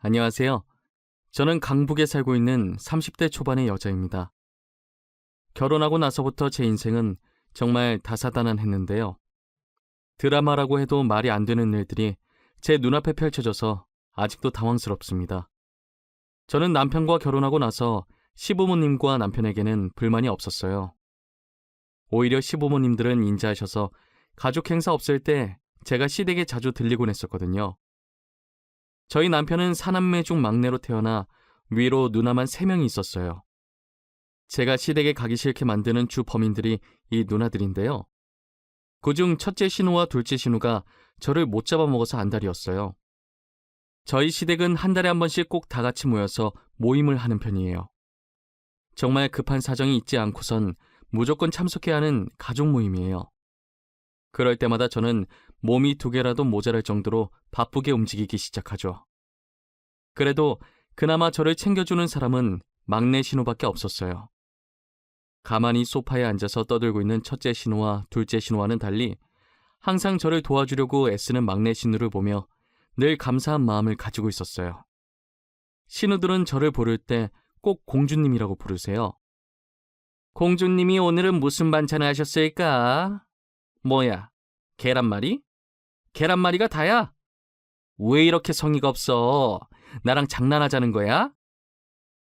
안녕하세요. 저는 강북에 살고 있는 30대 초반의 여자입니다. 결혼하고 나서부터 제 인생은 정말 다사다난했는데요. 드라마라고 해도 말이 안 되는 일들이 제 눈앞에 펼쳐져서 아직도 당황스럽습니다. 저는 남편과 결혼하고 나서 시부모님과 남편에게는 불만이 없었어요. 오히려 시부모님들은 인자하셔서 가족 행사 없을 때 제가 시댁에 자주 들리곤 했었거든요. 저희 남편은 사남매 중 막내로 태어나 위로 누나만 3명이 있었어요. 제가 시댁에 가기 싫게 만드는 주 범인들이 이 누나들인데요. 그중 첫째 신우와 둘째 신우가 저를 못 잡아먹어서 안달이었어요. 저희 시댁은 한 달에 한 번씩 꼭 다 같이 모여서 모임을 하는 편이에요. 정말 급한 사정이 있지 않고선 무조건 참석해야 하는 가족 모임이에요. 그럴 때마다 저는 몸이 2개라도 모자랄 정도로 바쁘게 움직이기 시작하죠. 그래도 그나마 저를 챙겨주는 사람은 막내 신우밖에 없었어요. 가만히 소파에 앉아서 떠들고 있는 첫째 신우와 둘째 신우와는 달리 항상 저를 도와주려고 애쓰는 막내 신우를 보며 늘 감사한 마음을 가지고 있었어요. 신우들은 저를 부를 때 꼭 공주님이라고 부르세요. 공주님이 오늘은 무슨 반찬을 하셨을까? 뭐야, 계란말이? 계란말이가 다야? 왜 이렇게 성의가 없어? 나랑 장난하자는 거야?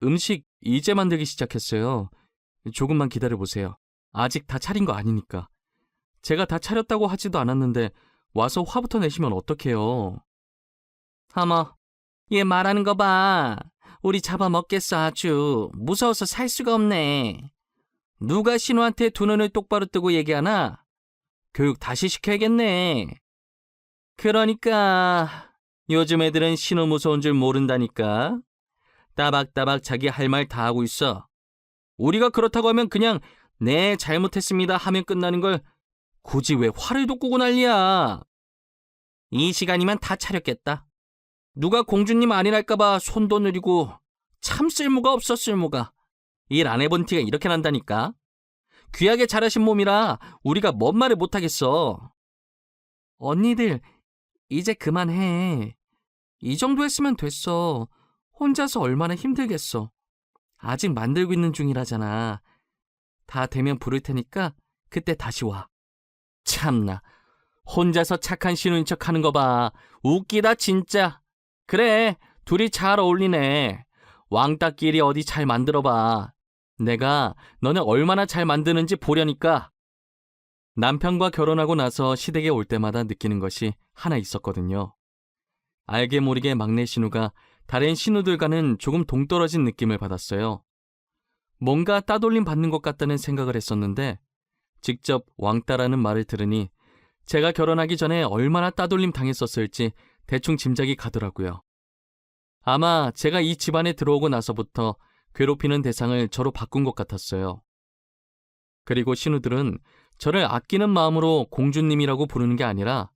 음식 이제 만들기 시작했어요. 조금만 기다려보세요. 아직 다 차린 거 아니니까. 제가 다 차렸다고 하지도 않았는데 와서 화부터 내시면 어떡해요. 어머, 얘 말하는 거 봐. 우리 잡아먹겠어 아주. 무서워서 살 수가 없네. 누가 신우한테 두 눈을 똑바로 뜨고 얘기하나? 교육 다시 시켜야겠네. 그러니까 요즘 애들은 신우 무서운 줄 모른다니까. 따박따박 자기 할 말 다 하고 있어. 우리가 그렇다고 하면 그냥 네 잘못했습니다 하면 끝나는 걸 굳이 왜 화를 돋구고 난리야. 이 시간이면 다 차렸겠다. 누가 공주님 아니랄까봐 손도 느리고 참 쓸모가 없어 쓸모가. 일 안 해본 티가 이렇게 난다니까. 귀하게 자라신 몸이라 우리가 뭔 말을 못하겠어. 언니들 이제 그만해. 이 정도 했으면 됐어. 혼자서 얼마나 힘들겠어. 아직 만들고 있는 중이라잖아. 다 되면 부를 테니까 그때 다시 와. 참나, 혼자서 착한 신우인 척 하는 거 봐. 웃기다 진짜. 그래, 둘이 잘 어울리네. 왕따끼리 어디 잘 만들어봐. 내가 너네 얼마나 잘 만드는지 보려니까. 남편과 결혼하고 나서 시댁에 올 때마다 느끼는 것이 하나 있었거든요. 알게 모르게 막내 신우가 다른 신우들과는 조금 동떨어진 느낌을 받았어요. 뭔가 따돌림 받는 것 같다는 생각을 했었는데 직접 왕따라는 말을 들으니 제가 결혼하기 전에 얼마나 따돌림 당했었을지 대충 짐작이 가더라고요. 아마 제가 이 집안에 들어오고 나서부터 괴롭히는 대상을 저로 바꾼 것 같았어요. 그리고 신우들은 저를 아끼는 마음으로 공주님이라고 부르는 게 아니라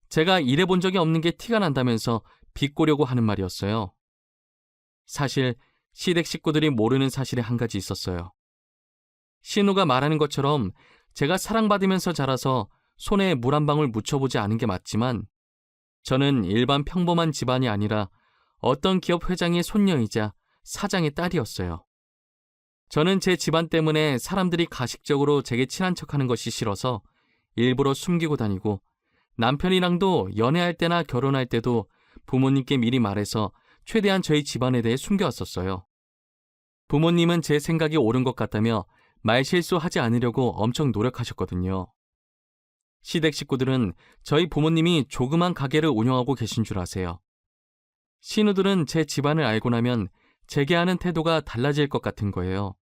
제가 일해본 적이 없는 게 티가 난다면서 비꼬려고 하는 말이었어요. 사실 시댁 식구들이 모르는 사실이 한 가지 있었어요. 신우가 말하는 것처럼 제가 사랑받으면서 자라서 손에 물 한 방울 묻혀보지 않은 게 맞지만 저는 일반 평범한 집안이 아니라 어떤 기업 회장의 손녀이자 사장의 딸이었어요. 저는 제 집안 때문에 사람들이 가식적으로 제게 친한 척하는 것이 싫어서 일부러 숨기고 다니고 남편이랑도 연애할 때나 결혼할 때도 부모님께 미리 말해서 최대한 저희 집안에 대해 숨겨왔었어요. 부모님은 제 생각이 옳은 것 같다며 말실수하지 않으려고 엄청 노력하셨거든요. 시댁 식구들은 저희 부모님이 조그만 가게를 운영하고 계신 줄 아세요. 신우들은 제 집안을 알고 나면 제게 하는 태도가 달라질 것 같은 거예요.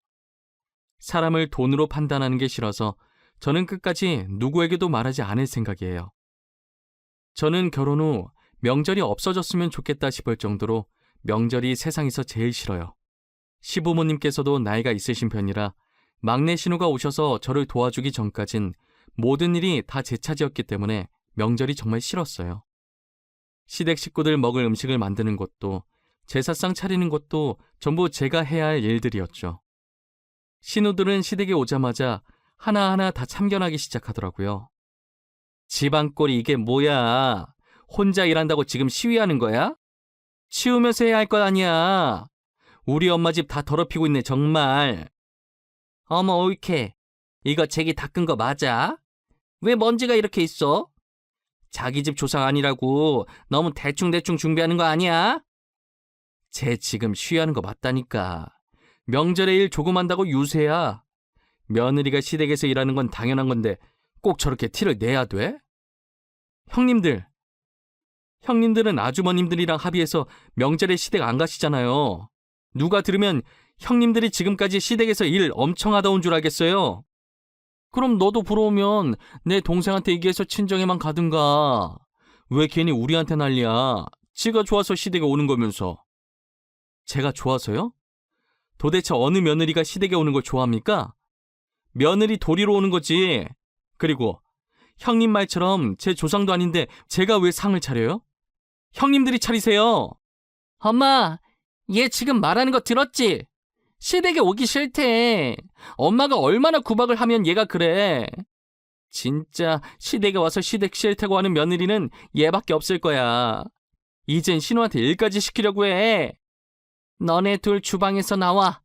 사람을 돈으로 판단하는 게 싫어서 저는 끝까지 누구에게도 말하지 않을 생각이에요. 저는 결혼 후 명절이 없어졌으면 좋겠다 싶을 정도로 명절이 세상에서 제일 싫어요. 시부모님께서도 나이가 있으신 편이라 막내 신우가 오셔서 저를 도와주기 전까진 모든 일이 다 제 차지였기 때문에 명절이 정말 싫었어요. 시댁 식구들 먹을 음식을 만드는 것도 제사상 차리는 것도 전부 제가 해야 할 일들이었죠. 신우들은 시댁에 오자마자 하나하나 다 참견하기 시작하더라고요. 집안 꼴이 이게 뭐야? 혼자 일한다고 지금 시위하는 거야? 치우면서 해야 할 것 아니야. 우리 엄마 집 다 더럽히고 있네, 정말. 어머, 옳게. 이거 제기 닦은 거 맞아? 왜 먼지가 이렇게 있어? 자기 집 조상 아니라고 너무 대충대충 준비하는 거 아니야? 쟤 지금 쉬하는 거 맞다니까. 명절에 일 조금 한다고 유세야. 며느리가 시댁에서 일하는 건 당연한 건데 꼭 저렇게 티를 내야 돼? 형님들은 아주머님들이랑 합의해서 명절에 시댁 안 가시잖아요. 누가 들으면 형님들이 지금까지 시댁에서 일 엄청 하다 온 줄 알겠어요. 그럼 너도 부러우면 내 동생한테 얘기해서 친정에만 가든가. 왜 괜히 우리한테 난리야. 지가 좋아서 시댁에 오는 거면서. 제가 좋아서요? 도대체 어느 며느리가 시댁에 오는 걸 좋아합니까? 며느리 도리로 오는 거지. 그리고 형님 말처럼 제 조상도 아닌데 제가 왜 상을 차려요? 형님들이 차리세요. 엄마, 얘 지금 말하는 거 들었지? 시댁에 오기 싫대. 엄마가 얼마나 구박을 하면 얘가 그래. 진짜 시댁에 와서 시댁 싫다고 하는 며느리는 얘밖에 없을 거야. 이젠 신우한테 일까지 시키려고 해. 너네 둘 주방에서 나와.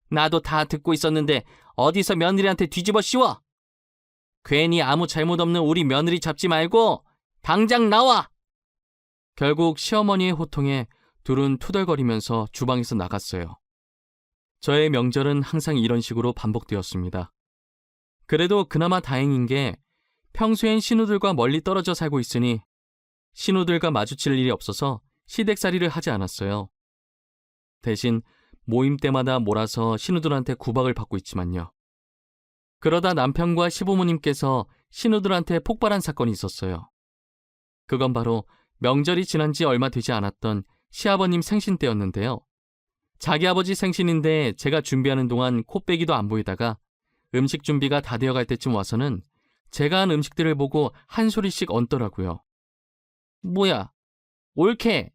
나도 다 듣고 있었는데 어디서 며느리한테 뒤집어 씌워. 괜히 아무 잘못 없는 우리 며느리 잡지 말고 당장 나와. 결국 시어머니의 호통에 둘은 투덜거리면서 주방에서 나갔어요. 저의 명절은 항상 이런 식으로 반복되었습니다. 그래도 그나마 다행인 게 평소엔 신우들과 멀리 떨어져 살고 있으니 신우들과 마주칠 일이 없어서 시댁살이를 하지 않았어요. 대신 모임 때마다 몰아서 신우들한테 구박을 받고 있지만요. 그러다 남편과 시부모님께서 신우들한테 폭발한 사건이 있었어요. 그건 바로 명절이 지난 지 얼마 되지 않았던 시아버님 생신 때였는데요. 자기 아버지 생신인데 제가 준비하는 동안 코빼기도 안 보이다가 음식 준비가 다 되어갈 때쯤 와서는 제가 한 음식들을 보고 한 소리씩 얹더라고요. 뭐야, 옳게.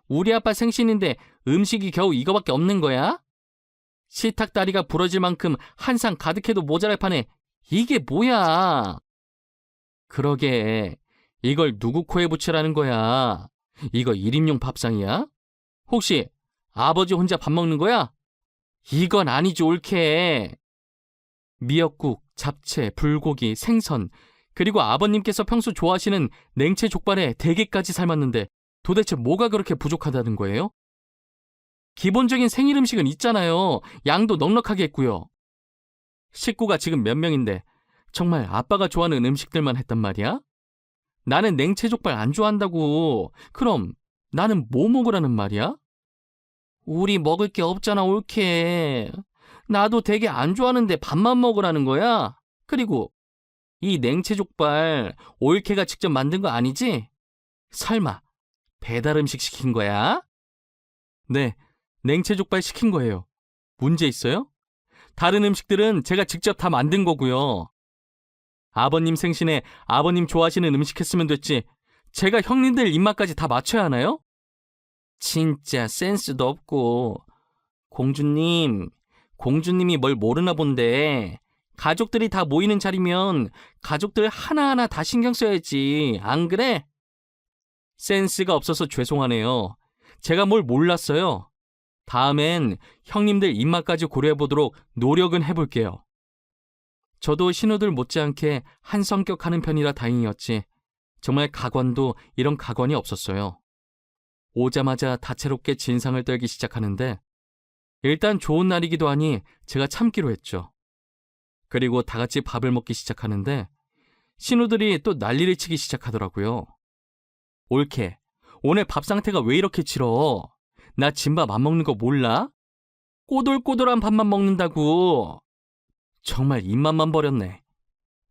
우리 아빠 생신인데 음식이 겨우 이거밖에 없는 거야? 식탁다리가 부러질 만큼 한 상 가득해도 모자랄 판에 이게 뭐야? 그러게, 이걸 누구 코에 붙이라는 거야? 이거 1인용 밥상이야? 혹시 아버지 혼자 밥 먹는 거야? 이건 아니지, 옳게. 미역국, 잡채, 불고기, 생선, 그리고 아버님께서 평소 좋아하시는 냉채 족발에 대게까지 삶았는데 도대체 뭐가 그렇게 부족하다는 거예요? 기본적인 생일 음식은 있잖아요. 양도 넉넉하게 했고요. 식구가 지금 몇 명인데 정말 아빠가 좋아하는 음식들만 했단 말이야? 나는 냉채 족발 안 좋아한다고. 그럼 나는 뭐 먹으라는 말이야? 우리 먹을 게 없잖아, 옳게. 나도 되게 안 좋아하는데 밥만 먹으라는 거야? 그리고 이 냉채 족발 옳게가 직접 만든 거 아니지? 설마 배달 음식 시킨 거야? 네, 냉채 족발 시킨 거예요. 문제 있어요? 다른 음식들은 제가 직접 다 만든 거고요. 아버님 생신에 아버님 좋아하시는 음식 했으면 됐지. 제가 형님들 입맛까지 다 맞춰야 하나요? 진짜 센스도 없고. 공주님이 뭘 모르나 본데. 가족들이 다 모이는 자리면 가족들 하나하나 다 신경 써야지. 안 그래? 센스가 없어서 죄송하네요. 제가 뭘 몰랐어요. 다음엔 형님들 입맛까지 고려해보도록 노력은 해볼게요. 저도 신우들 못지않게 한 성격하는 편이라 다행이었지. 정말 가관도 이런 가관이 없었어요. 오자마자 다채롭게 진상을 떨기 시작하는데 일단 좋은 날이기도 하니 제가 참기로 했죠. 그리고 다 같이 밥을 먹기 시작하는데 신우들이 또 난리를 치기 시작하더라고요. 옳게, 오늘 밥 상태가 왜 이렇게 치러? 나 진밥 안 먹는 거 몰라? 꼬들꼬들한 밥만 먹는다고. 정말 입맛만 버렸네.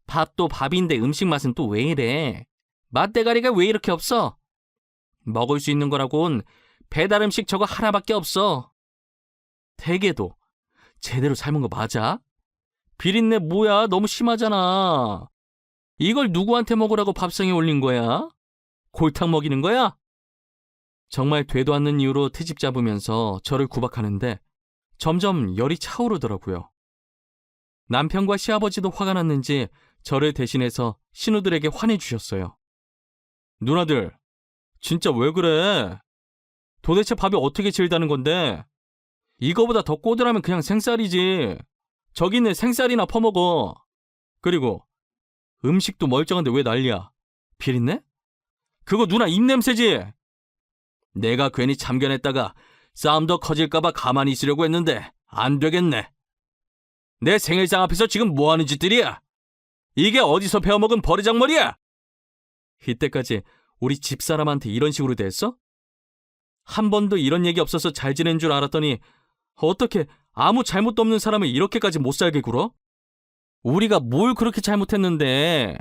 밥도 밥인데 음식 맛은 또 왜 이래? 맛대가리가 왜 이렇게 없어? 먹을 수 있는 거라곤 배달 음식 저거 하나밖에 없어. 대게도 제대로 삶은 거 맞아? 비린내 뭐야? 너무 심하잖아. 이걸 누구한테 먹으라고 밥상에 올린 거야? 골탕 먹이는 거야? 정말 되도 않는 이유로 트집 잡으면서 저를 구박하는데 점점 열이 차오르더라고요. 남편과 시아버지도 화가 났는지 저를 대신해서 신우들에게 화내주셨어요. 누나들, 진짜 왜 그래? 도대체 밥이 어떻게 질다는 건데? 이거보다 더 꼬들하면 그냥 생쌀이지. 저기 있네, 생쌀이나 퍼먹어. 그리고 음식도 멀쩡한데 왜 난리야? 비린내? 그거 누나 입냄새지? 내가 괜히 참견했다가 싸움 더 커질까봐 가만히 있으려고 했는데 안 되겠네. 내 생일상 앞에서 지금 뭐하는 짓들이야? 이게 어디서 배워먹은 버르장머리야? 이때까지 우리 집사람한테 이런 식으로 대했어? 한 번도 이런 얘기 없어서 잘 지낸 줄 알았더니 어떻게 아무 잘못도 없는 사람을 이렇게까지 못 살게 굴어? 우리가 뭘 그렇게 잘못했는데?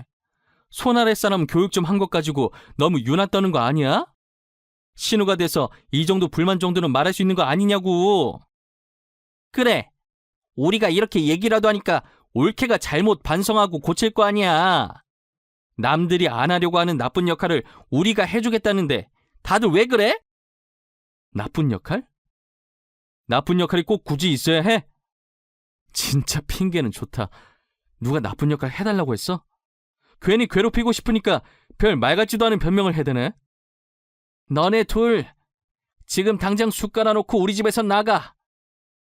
손 아래 사람 교육 좀 한 것 가지고 너무 유난 떠는 거 아니야? 신우가 돼서 이 정도 불만 정도는 말할 수 있는 거 아니냐고. 그래, 우리가 이렇게 얘기라도 하니까 올케가 잘못 반성하고 고칠 거 아니야. 남들이 안 하려고 하는 나쁜 역할을 우리가 해주겠다는데 다들 왜 그래? 나쁜 역할? 나쁜 역할이 꼭 굳이 있어야 해? 진짜 핑계는 좋다. 누가 나쁜 역할 해달라고 했어? 괜히 괴롭히고 싶으니까 별 말 같지도 않은 변명을 해대네. 너네 둘 지금 당장 숟 깔아놓고 우리 집에서 나가.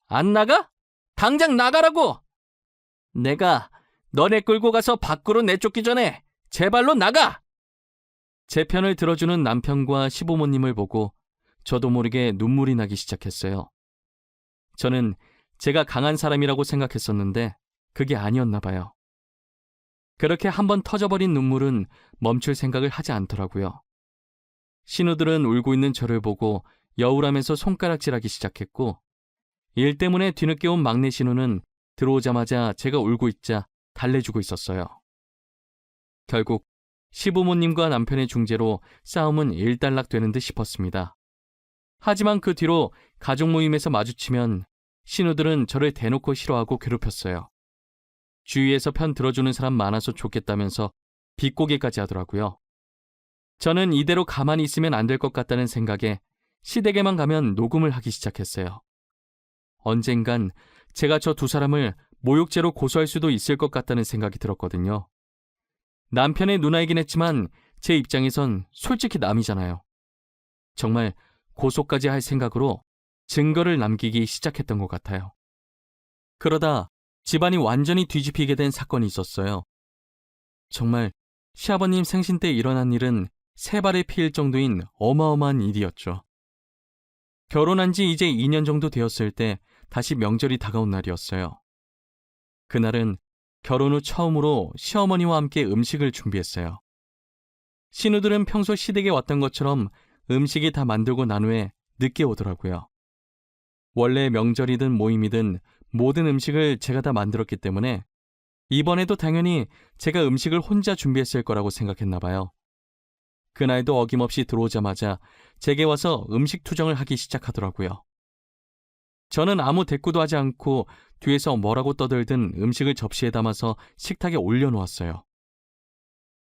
안 나가? 당장 나가라고! 내가 너네 끌고 가서 밖으로 내쫓기 전에 제발로 나가! 제 편을 들어주는 남편과 시부모님을 보고 저도 모르게 눈물이 나기 시작했어요. 저는 제가 강한 사람이라고 생각했었는데 그게 아니었나 봐요. 그렇게 한번 터져버린 눈물은 멈출 생각을 하지 않더라고요. 신우들은 울고 있는 저를 보고 여울하면서 손가락질하기 시작했고, 일 때문에 뒤늦게 온 막내 신우는 들어오자마자 제가 울고 있자 달래주고 있었어요. 결국 시부모님과 남편의 중재로 싸움은 일단락되는 듯 싶었습니다. 하지만 그 뒤로 가족 모임에서 마주치면 신우들은 저를 대놓고 싫어하고 괴롭혔어요. 주위에서 편 들어주는 사람 많아서 좋겠다면서 비꼬기까지 하더라고요. 저는 이대로 가만히 있으면 안 될 것 같다는 생각에 시댁에만 가면 녹음을 하기 시작했어요. 언젠간 제가 저 두 사람을 모욕죄로 고소할 수도 있을 것 같다는 생각이 들었거든요. 남편의 누나이긴 했지만 제 입장에선 솔직히 남이잖아요. 정말 고소까지 할 생각으로 증거를 남기기 시작했던 것 같아요. 그러다 집안이 완전히 뒤집히게 된 사건이 있었어요. 정말 시아버님 생신 때 일어난 일은 세 발의 피일 정도인 어마어마한 일이었죠. 결혼한 지 이제 2년 정도 되었을 때 다시 명절이 다가온 날이었어요. 그날은 결혼 후 처음으로 시어머니와 함께 음식을 준비했어요. 신우들은 평소 시댁에 왔던 것처럼 음식이 다 만들고 난 후에 늦게 오더라고요. 원래 명절이든 모임이든 모든 음식을 제가 다 만들었기 때문에 이번에도 당연히 제가 음식을 혼자 준비했을 거라고 생각했나 봐요. 그날도 어김없이 들어오자마자 제게 와서 음식 투정을 하기 시작하더라고요. 저는 아무 대꾸도 하지 않고 뒤에서 뭐라고 떠들든 음식을 접시에 담아서 식탁에 올려놓았어요.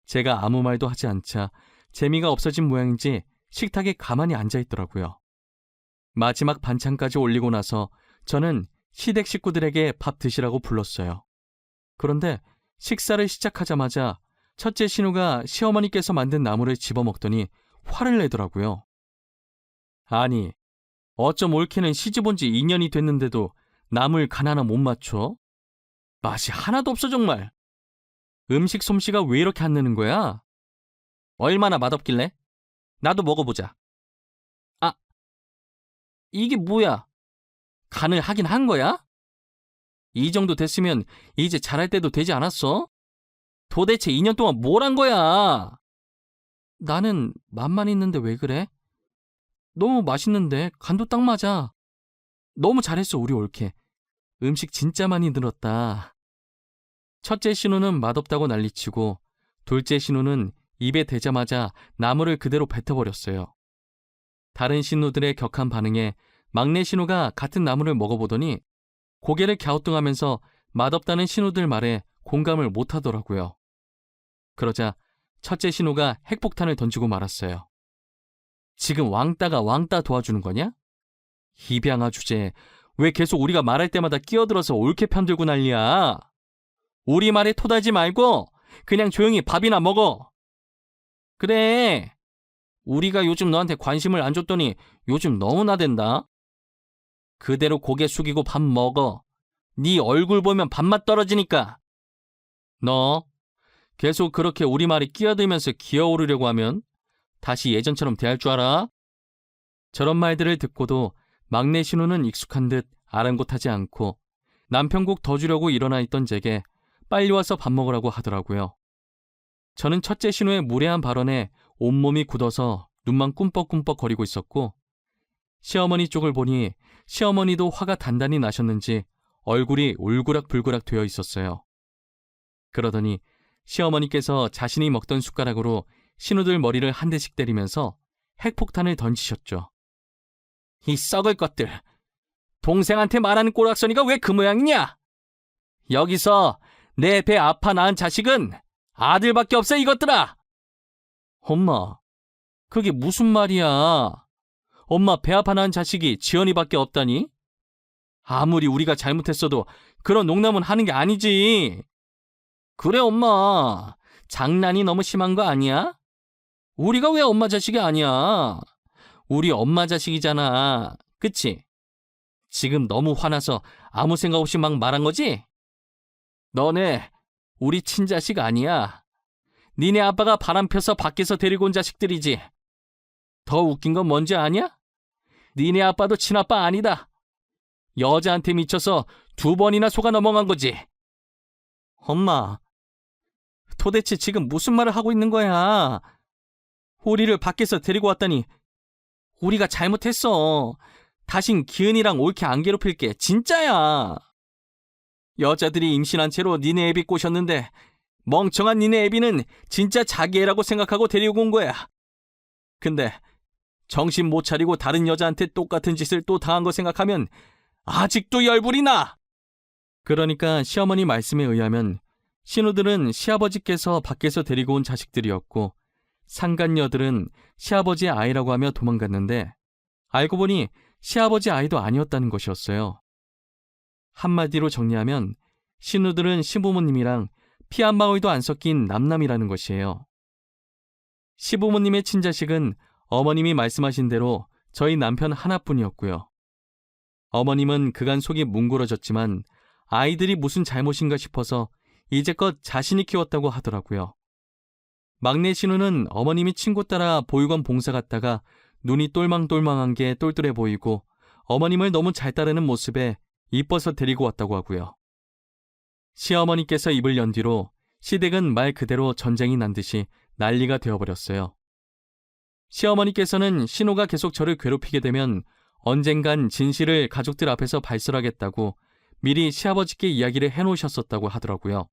제가 아무 말도 하지 않자 재미가 없어진 모양인지 식탁에 가만히 앉아있더라고요. 마지막 반찬까지 올리고 나서 저는 시댁 식구들에게 밥 드시라고 불렀어요. 그런데 식사를 시작하자마자 첫째 신우가 시어머니께서 만든 나물을 집어먹더니 화를 내더라고요. 아니, 어쩜 올케는 시집온 지 2년이 됐는데도 나물 간 하나 못 맞춰? 맛이 하나도 없어 정말. 음식 솜씨가 왜 이렇게 안 느는 거야? 얼마나 맛없길래? 나도 먹어보자. 아, 이게 뭐야? 간을 하긴 한 거야? 이 정도 됐으면 이제 잘할 때도 되지 않았어? 도대체 2년 동안 뭘 한 거야? 나는 맛만 있는데 왜 그래? 너무 맛있는데 간도 딱 맞아. 너무 잘했어 우리 올케. 음식 진짜 많이 늘었다. 첫째 신우는 맛없다고 난리치고 둘째 신우는 입에 대자마자 나물을 그대로 뱉어버렸어요. 다른 신우들의 격한 반응에 막내 신우가 같은 나물을 먹어보더니 고개를 갸우뚱하면서 맛없다는 신우들 말에 공감을 못하더라고요. 그러자 첫째 신우가 핵폭탄을 던지고 말았어요. 지금 왕따가 왕따 도와주는 거냐? 입양아 주제, 왜 계속 우리가 말할 때마다 끼어들어서 올케 편들고 난리야? 우리 말에 토달지 말고 그냥 조용히 밥이나 먹어. 그래, 우리가 요즘 너한테 관심을 안 줬더니 요즘 너무 나댄다. 그대로 고개 숙이고 밥 먹어. 네 얼굴 보면 밥맛 떨어지니까. 너 계속 그렇게 우리 말에 끼어들면서 기어오르려고 하면 다시 예전처럼 대할 줄 알아? 저런 말들을 듣고도 막내 신우는 익숙한 듯 아랑곳하지 않고 남편국 더 주려고 일어나 있던 제게 빨리 와서 밥 먹으라고 하더라고요. 저는 첫째 신우의 무례한 발언에 온몸이 굳어서 눈만 꿈뻑꿈뻑 거리고 있었고, 시어머니 쪽을 보니 시어머니도 화가 단단히 나셨는지 얼굴이 울그락불그락 되어 있었어요. 그러더니 시어머니께서 자신이 먹던 숟가락으로 신우들 머리를 한 대씩 때리면서 핵폭탄을 던지셨죠. 이 썩을 것들! 동생한테 말하는 꼬락서니가 왜 그 모양이냐? 여기서 내 배 아파 낳은 자식은 아들밖에 없어, 이것들아! 엄마, 그게 무슨 말이야? 엄마 배 아파 낳은 자식이 지연이밖에 없다니? 아무리 우리가 잘못했어도 그런 농담은 하는 게 아니지. 그래, 엄마. 장난이 너무 심한 거 아니야? 우리가 왜 엄마 자식이 아니야? 우리 엄마 자식이잖아. 그치? 지금 너무 화나서 아무 생각 없이 막 말한 거지? 너네 우리 친자식 아니야. 니네 아빠가 바람 펴서 밖에서 데리고 온 자식들이지. 더 웃긴 건 뭔지 아냐? 니네 아빠도 친아빠 아니다. 여자한테 미쳐서 2번이나 속아 넘어간 거지. 엄마, 도대체 지금 무슨 말을 하고 있는 거야? 우리를 밖에서 데리고 왔다니 우리가 잘못했어. 다신 기은이랑 옳게 안 괴롭힐게. 진짜야. 여자들이 임신한 채로 니네 애비 꼬셨는데 멍청한 니네 애비는 진짜 자기 애라고 생각하고 데리고 온 거야. 근데 정신 못 차리고 다른 여자한테 똑같은 짓을 또 당한 거 생각하면 아직도 열불이 나. 그러니까 시어머니 말씀에 의하면 신우들은 시아버지께서 밖에서 데리고 온 자식들이었고, 상간녀들은 시아버지의 아이라고 하며 도망갔는데 알고 보니 시아버지 아이도 아니었다는 것이었어요. 한마디로 정리하면 신우들은 시부모님이랑 피 한 방울도 안 섞인 남남이라는 것이에요. 시부모님의 친자식은 어머님이 말씀하신 대로 저희 남편 하나뿐이었고요. 어머님은 그간 속이 뭉그러졌지만 아이들이 무슨 잘못인가 싶어서 이제껏 자신이 키웠다고 하더라고요. 막내 신우는 어머님이 친구 따라 보육원 봉사 갔다가 눈이 똘망똘망한 게 똘똘해 보이고 어머님을 너무 잘 따르는 모습에 이뻐서 데리고 왔다고 하고요. 시어머니께서 입을 연 뒤로 시댁은 말 그대로 전쟁이 난 듯이 난리가 되어버렸어요. 시어머니께서는 신우가 계속 저를 괴롭히게 되면 언젠간 진실을 가족들 앞에서 발설하겠다고 미리 시아버지께 이야기를 해놓으셨었다고 하더라고요.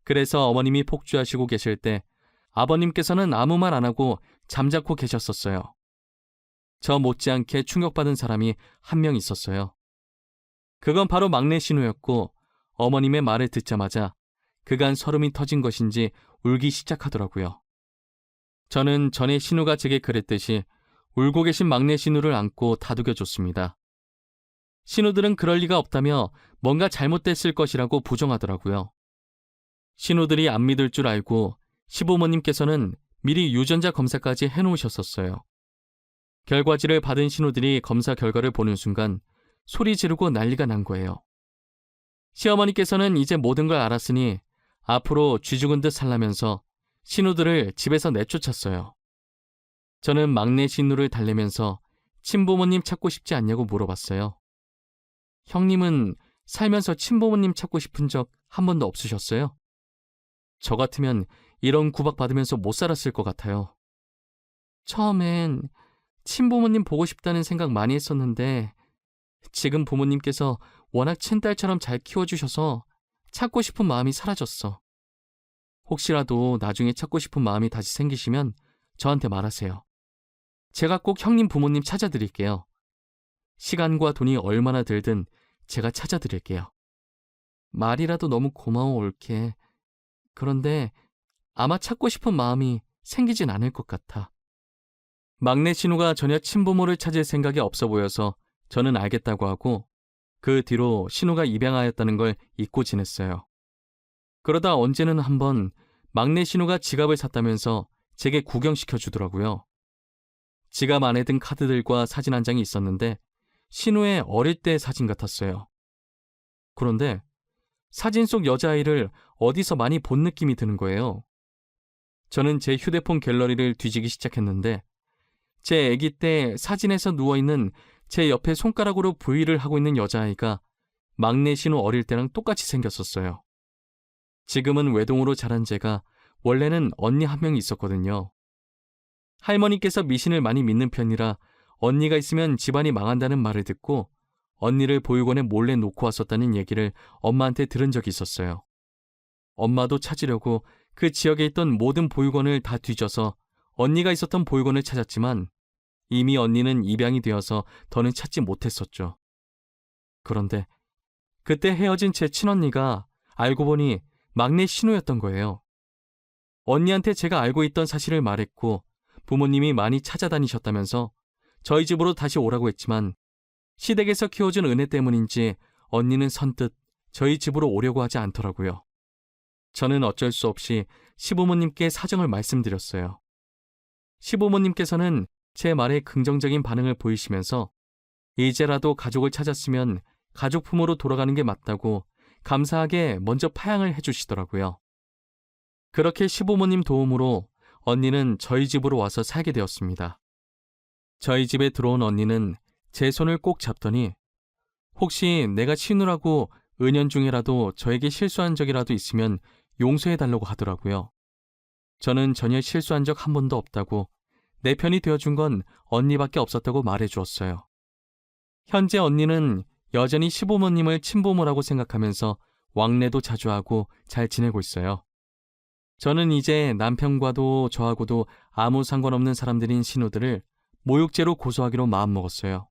그래서 어머님이 폭주하시고 계실 때 아버님께서는 아무 말 안 하고 잠자코 계셨었어요. 저 못지않게 충격받은 사람이 한 명 있었어요. 그건 바로 막내 신우였고, 어머님의 말을 듣자마자 그간 설움이 터진 것인지 울기 시작하더라고요. 저는 전에 신우가 제게 그랬듯이 울고 계신 막내 신우를 안고 다독여줬습니다. 신우들은 그럴 리가 없다며 뭔가 잘못됐을 것이라고 부정하더라고요. 신우들이 안 믿을 줄 알고 시부모님께서는 미리 유전자 검사까지 해놓으셨었어요. 결과지를 받은 신우들이 검사 결과를 보는 순간 소리 지르고 난리가 난 거예요. 시어머니께서는 이제 모든 걸 알았으니 앞으로 쥐 죽은 듯 살라면서 신우들을 집에서 내쫓았어요. 저는 막내 신우를 달래면서 친부모님 찾고 싶지 않냐고 물어봤어요. 형님은 살면서 친부모님 찾고 싶은 적 한 번도 없으셨어요? 저 같으면 이런 구박받으면서 못 살았을 것 같아요. 처음엔 친부모님 보고 싶다는 생각 많이 했었는데 지금 부모님께서 워낙 친딸처럼 잘 키워주셔서 찾고 싶은 마음이 사라졌어. 혹시라도 나중에 찾고 싶은 마음이 다시 생기시면 저한테 말하세요. 제가 꼭 형님 부모님 찾아드릴게요. 시간과 돈이 얼마나 들든 제가 찾아드릴게요. 말이라도 너무 고마워 올케. 그런데 아마 찾고 싶은 마음이 생기진 않을 것 같아. 막내 신우가 전혀 친부모를 찾을 생각이 없어 보여서 저는 알겠다고 하고 그 뒤로 신우가 입양하였다는 걸 잊고 지냈어요. 그러다 언제는 한번 막내 신우가 지갑을 샀다면서 제게 구경시켜 주더라고요. 지갑 안에 든 카드들과 사진 한 장이 있었는데 신우의 어릴 때 사진 같았어요. 그런데 사진 속 여자아이를 어디서 많이 본 느낌이 드는 거예요. 저는 제 휴대폰 갤러리를 뒤지기 시작했는데 제 아기 때 사진에서 누워있는 제 옆에 손가락으로 V를 하고 있는 여자아이가 막내 신우 어릴 때랑 똑같이 생겼었어요. 지금은 외동으로 자란 제가 원래는 언니 한 명이 있었거든요. 할머니께서 미신을 많이 믿는 편이라 언니가 있으면 집안이 망한다는 말을 듣고 언니를 보육원에 몰래 놓고 왔었다는 얘기를 엄마한테 들은 적이 있었어요. 엄마도 찾으려고 그 지역에 있던 모든 보육원을 다 뒤져서 언니가 있었던 보육원을 찾았지만 이미 언니는 입양이 되어서 더는 찾지 못했었죠. 그런데 그때 헤어진 제 친언니가 알고 보니 막내 신우였던 거예요. 언니한테 제가 알고 있던 사실을 말했고 부모님이 많이 찾아다니셨다면서 저희 집으로 다시 오라고 했지만 시댁에서 키워준 은혜 때문인지 언니는 선뜻 저희 집으로 오려고 하지 않더라고요. 저는 어쩔 수 없이 시부모님께 사정을 말씀드렸어요. 시부모님께서는 제 말에 긍정적인 반응을 보이시면서 이제라도 가족을 찾았으면 가족품으로 돌아가는 게 맞다고 감사하게 먼저 파양을 해주시더라고요. 그렇게 시부모님 도움으로 언니는 저희 집으로 와서 살게 되었습니다. 저희 집에 들어온 언니는 제 손을 꼭 잡더니 혹시 내가 신우라고 은연중에라도 저에게 실수한 적이라도 있으면 용서해달라고 하더라고요. 저는 전혀 실수한 적 한 번도 없다고 내 편이 되어준 건 언니밖에 없었다고 말해주었어요. 현재 언니는 여전히 시부모님을 친부모라고 생각하면서 왕래도 자주 하고 잘 지내고 있어요. 저는 이제 남편과도 저하고도 아무 상관없는 사람들인 신우들을 모욕죄로 고소하기로 마음먹었어요.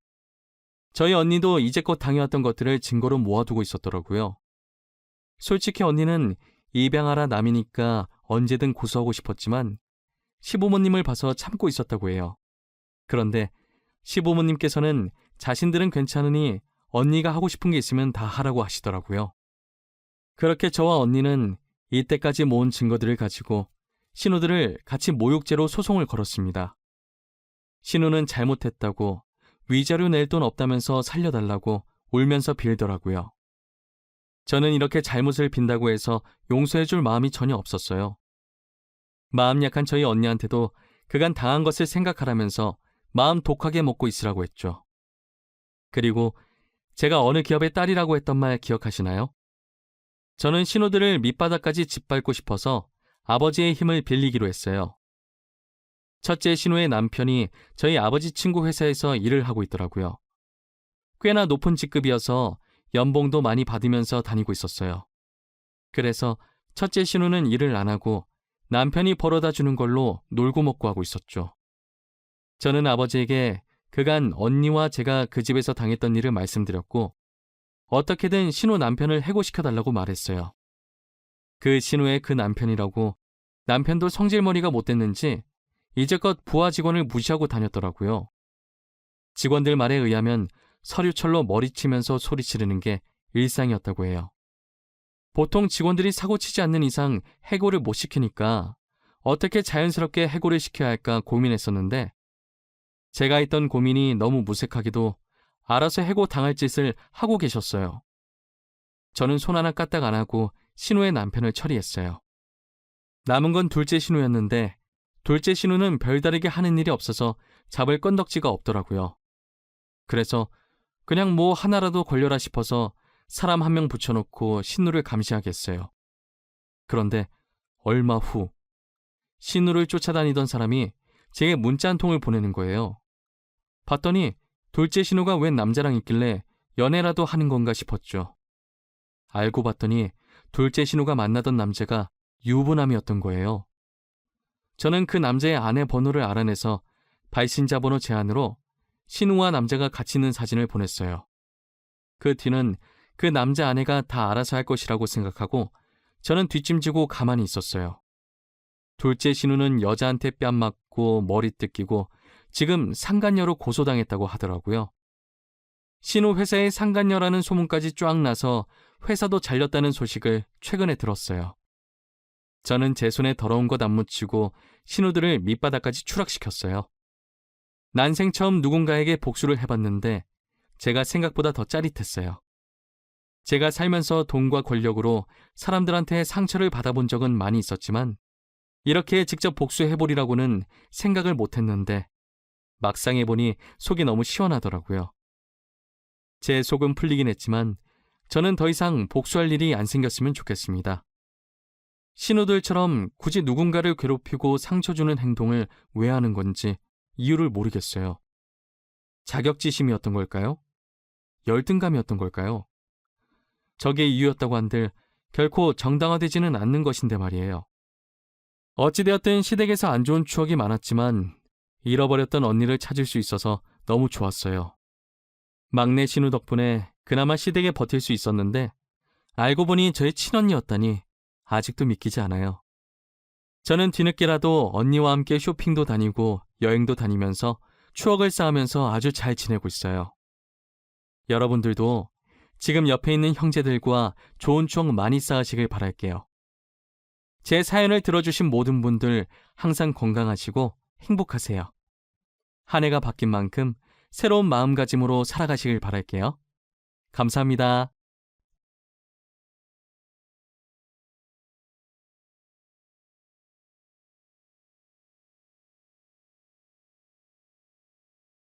저희 언니도 이제껏 당해왔던 것들을 증거로 모아두고 있었더라고요. 솔직히 언니는 입양하라 남이니까 언제든 고소하고 싶었지만 시부모님을 봐서 참고 있었다고 해요. 그런데 시부모님께서는 자신들은 괜찮으니 언니가 하고 싶은 게 있으면 다 하라고 하시더라고요. 그렇게 저와 언니는 이때까지 모은 증거들을 가지고 신우들을 같이 모욕죄로 소송을 걸었습니다. 신우는 잘못했다고 위자료 낼 돈 없다면서 살려달라고 울면서 빌더라고요. 저는 이렇게 잘못을 빈다고 해서 용서해줄 마음이 전혀 없었어요. 마음 약한 저희 언니한테도 그간 당한 것을 생각하라면서 마음 독하게 먹고 있으라고 했죠. 그리고 제가 어느 기업의 딸이라고 했던 말 기억하시나요? 저는 신우들을 밑바닥까지 짓밟고 싶어서 아버지의 힘을 빌리기로 했어요. 첫째 신우의 남편이 저희 아버지 친구 회사에서 일을 하고 있더라고요. 꽤나 높은 직급이어서 연봉도 많이 받으면서 다니고 있었어요. 그래서 첫째 신우는 일을 안 하고 남편이 벌어다 주는 걸로 놀고 먹고 하고 있었죠. 저는 아버지에게 그간 언니와 제가 그 집에서 당했던 일을 말씀드렸고 어떻게든 신우 남편을 해고시켜달라고 말했어요. 그 신우의 그 남편이라고 남편도 성질머리가 못됐는지 이제껏 부하 직원을 무시하고 다녔더라고요. 직원들 말에 의하면 서류철로 머리치면서 소리치르는 게 일상이었다고 해요. 보통 직원들이 사고치지 않는 이상 해고를 못 시키니까 어떻게 자연스럽게 해고를 시켜야 할까 고민했었는데 제가 했던 고민이 너무 무색하게도 알아서 해고 당할 짓을 하고 계셨어요. 저는 손 하나 까딱 안 하고 신우의 남편을 처리했어요. 남은 건 둘째 신우였는데 둘째 신우는 별다르게 하는 일이 없어서 잡을 건덕지가 없더라고요. 그래서 그냥 뭐 하나라도 걸려라 싶어서 사람 한 명 붙여놓고 신우를 감시하겠어요. 그런데 얼마 후 신우를 쫓아다니던 사람이 제게 문자 한 통을 보내는 거예요. 봤더니 둘째 신우가 웬 남자랑 있길래 연애라도 하는 건가 싶었죠. 알고 봤더니 둘째 신우가 만나던 남자가 유부남이었던 거예요. 저는 그 남자의 아내 번호를 알아내서 발신자 번호 제안으로 신우와 남자가 같이 있는 사진을 보냈어요. 그 뒤는 그 남자 아내가 다 알아서 할 것이라고 생각하고 저는 뒷짐지고 가만히 있었어요. 둘째 신우는 여자한테 뺨 맞고 머리 뜯기고 지금 상간녀로 고소당했다고 하더라고요. 신우 회사에 상간녀라는 소문까지 쫙 나서 회사도 잘렸다는 소식을 최근에 들었어요. 저는 제 손에 더러운 것 안 묻히고 신우들을 밑바닥까지 추락시켰어요. 난생 처음 누군가에게 복수를 해봤는데 제가 생각보다 더 짜릿했어요. 제가 살면서 돈과 권력으로 사람들한테 상처를 받아본 적은 많이 있었지만 이렇게 직접 복수해보리라고는 생각을 못했는데 막상 해보니 속이 너무 시원하더라고요. 제 속은 풀리긴 했지만 저는 더 이상 복수할 일이 안 생겼으면 좋겠습니다. 신우들처럼 굳이 누군가를 괴롭히고 상처 주는 행동을 왜 하는 건지 이유를 모르겠어요. 자격지심이었던 걸까요? 열등감이었던 걸까요? 저게 이유였다고 한들 결코 정당화되지는 않는 것인데 말이에요. 어찌되었든 시댁에서 안 좋은 추억이 많았지만 잃어버렸던 언니를 찾을 수 있어서 너무 좋았어요. 막내 신우 덕분에 그나마 시댁에 버틸 수 있었는데 알고 보니 저의 친언니였다니 아직도 믿기지 않아요. 저는 뒤늦게라도 언니와 함께 쇼핑도 다니고 여행도 다니면서 추억을 쌓으면서 아주 잘 지내고 있어요. 여러분들도 지금 옆에 있는 형제들과 좋은 추억 많이 쌓으시길 바랄게요. 제 사연을 들어주신 모든 분들 항상 건강하시고 행복하세요. 한 해가 바뀐 만큼 새로운 마음가짐으로 살아가시길 바랄게요. 감사합니다.